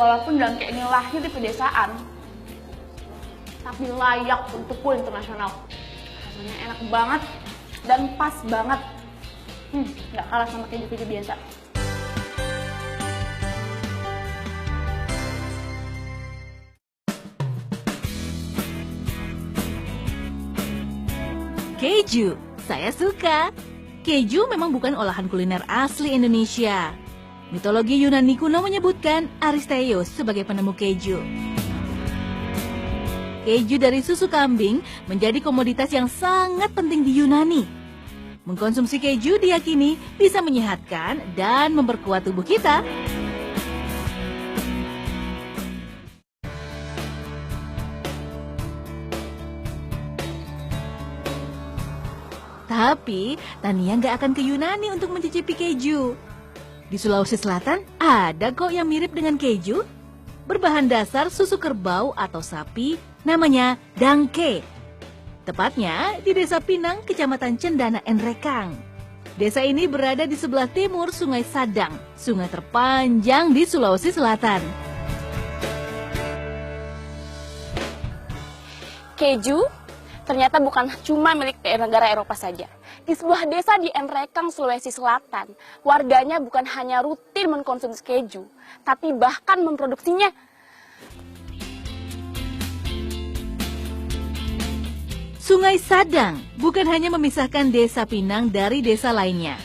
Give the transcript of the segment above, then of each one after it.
Walaupun Dangke ini lahir di pedesaan, tapi layak untuk go internasional. Rasanya enak banget dan pas banget. Nggak kalah sama keju-keju biasa. Keju, saya suka. Keju memang bukan olahan kuliner asli Indonesia. Mitologi Yunani kuno menyebutkan Aristeus sebagai penemu keju. Keju dari susu kambing menjadi komoditas yang sangat penting di Yunani. Mengkonsumsi keju diyakini bisa menyehatkan dan memperkuat tubuh kita. Tapi Tania nggak akan ke Yunani untuk mencicipi keju. Di Sulawesi Selatan ada kok yang mirip dengan keju. Berbahan dasar susu kerbau atau sapi, namanya dangke. Tepatnya di Desa Pinang, Kecamatan Cendana Enrekang. Desa ini berada di sebelah timur Sungai Sadang, sungai terpanjang di Sulawesi Selatan. Keju ternyata bukan cuma milik negara Eropa saja. Di sebuah desa di Enrekang, Sulawesi Selatan, warganya bukan hanya rutin mengkonsumsi keju, tapi bahkan memproduksinya. Sungai Sadang bukan hanya memisahkan Desa Pinang dari desa lainnya,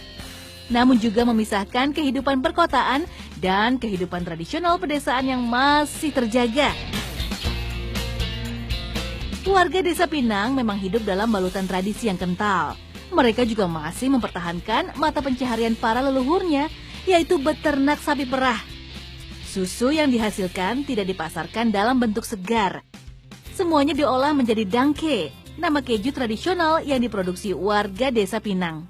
namun juga memisahkan kehidupan perkotaan dan kehidupan tradisional pedesaan yang masih terjaga. Warga Desa Pinang memang hidup dalam balutan tradisi yang kental. Mereka juga masih mempertahankan mata pencaharian para leluhurnya, yaitu beternak sapi perah. Susu yang dihasilkan tidak dipasarkan dalam bentuk segar. Semuanya diolah menjadi dangke, nama keju tradisional yang diproduksi warga Desa Pinang.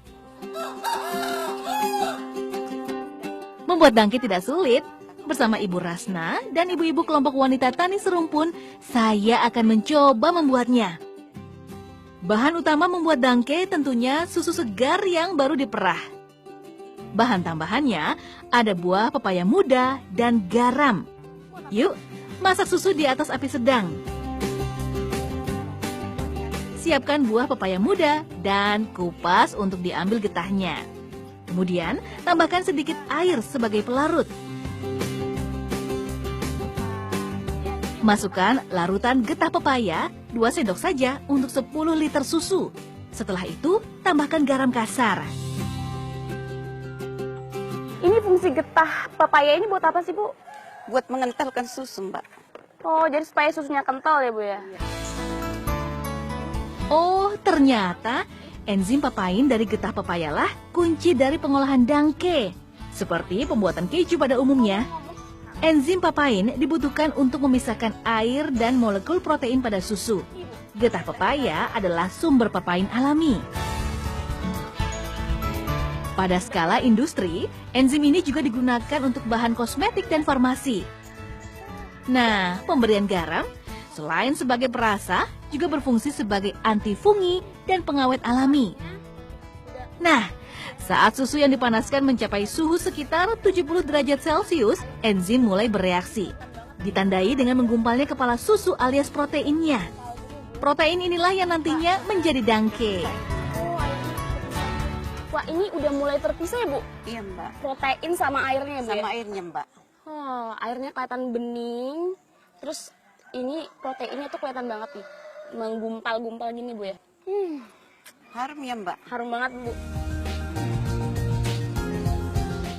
Membuat dangke tidak sulit. Bersama Ibu Rasna dan ibu-ibu kelompok wanita tani serumpun, saya akan mencoba membuatnya. Bahan utama membuat dangke tentunya susu segar yang baru diperah. Bahan tambahannya ada buah pepaya muda dan garam. Yuk, masak susu di atas api sedang. Siapkan buah pepaya muda dan kupas untuk diambil getahnya. Kemudian, tambahkan sedikit air sebagai pelarut. Masukkan larutan getah pepaya 2 sendok saja untuk 10 liter susu. Setelah itu, tambahkan garam kasar. Ini fungsi getah pepaya ini buat apa sih, Bu? Buat mengentalkan susu, Mbak. Oh, jadi supaya susunya kental ya, Bu ya? Oh, ternyata enzim papain dari getah pepayalah kunci dari pengolahan dangke. Seperti pembuatan keju pada umumnya. Enzim papain dibutuhkan untuk memisahkan air dan molekul protein pada susu. Getah pepaya adalah sumber papain alami. Pada skala industri, enzim ini juga digunakan untuk bahan kosmetik dan farmasi. Nah, pemberian garam selain sebagai perasa, juga berfungsi sebagai antifungi dan pengawet alami. Nah, saat susu yang dipanaskan mencapai suhu sekitar 70 derajat Celcius, enzim mulai bereaksi. Ditandai dengan menggumpalnya kepala susu alias proteinnya. Protein inilah yang nantinya menjadi dangke. Wah, ini udah mulai terpisah ya, Bu? Iya, Mbak. Protein sama airnya, Bu? Sama Ya? airnya, Mbak. Oh, airnya kelihatan bening. Terus ini proteinnya tuh kelihatan banget nih. Menggumpal-gumpal gini, Bu ya? Harum ya, Mbak. Harum banget, Bu.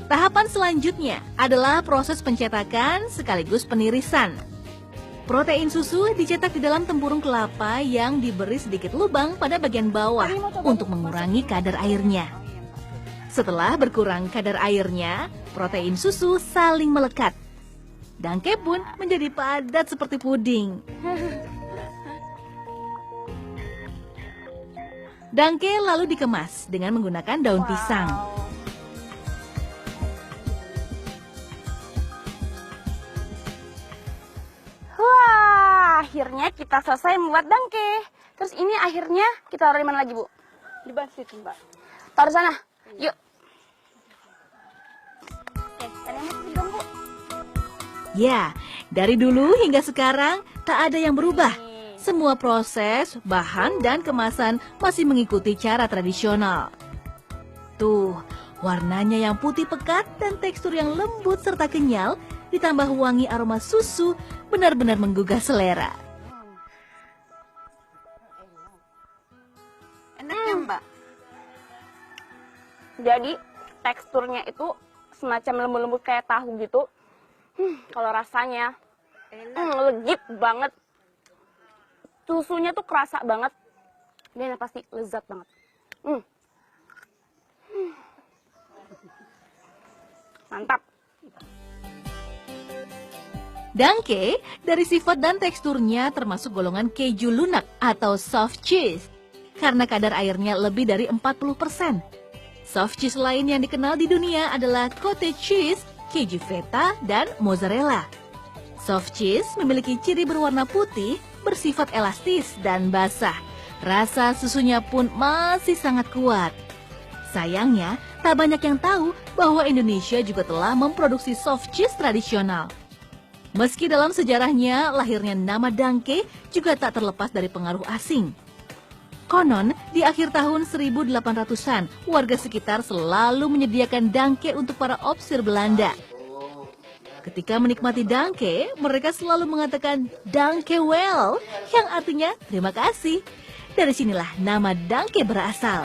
Tahapan selanjutnya adalah proses pencetakan sekaligus penirisan. Protein susu dicetak di dalam tempurung kelapa yang diberi sedikit lubang pada bagian bawah untuk mengurangi kadar airnya. Setelah berkurang kadar airnya, protein susu saling melekat. Dangke pun menjadi padat seperti puding. Dangke lalu dikemas dengan menggunakan daun pisang. Wah, akhirnya kita selesai membuat dangke. Terus ini akhirnya kita taruh di mana lagi, Bu? Di bawah situ, Mbak. Taruh sana. Yuk. Oke, tadi mau pergi dong, Bu. Ya, dari dulu hingga sekarang tak ada yang berubah. Semua proses, bahan, dan kemasan masih mengikuti cara tradisional. Tuh, warnanya yang putih pekat dan tekstur yang lembut serta kenyal, ditambah wangi aroma susu, benar-benar menggugah selera. Enaknya Mbak. Jadi teksturnya itu semacam lembut-lembut kayak tahu gitu. Kalau rasanya legit banget. Susunya tuh kerasa banget. Dan pasti lezat banget. Mantap. Danke dari sifat dan teksturnya termasuk golongan keju lunak atau soft cheese. Karena kadar airnya lebih dari 40%. Soft cheese lain yang dikenal di dunia adalah cottage cheese, keju feta, dan mozzarella. Soft cheese memiliki ciri berwarna putih, bersifat elastis, dan basah. Rasa susunya pun masih sangat kuat. Sayangnya, tak banyak yang tahu bahwa Indonesia juga telah memproduksi soft cheese tradisional. Meski dalam sejarahnya, lahirnya nama Danke juga tak terlepas dari pengaruh asing. Konon, di akhir tahun 1800-an, warga sekitar selalu menyediakan Danke untuk para opsir Belanda. Ketika menikmati Danke, mereka selalu mengatakan Danke well, yang artinya terima kasih. Dari sinilah nama Danke berasal.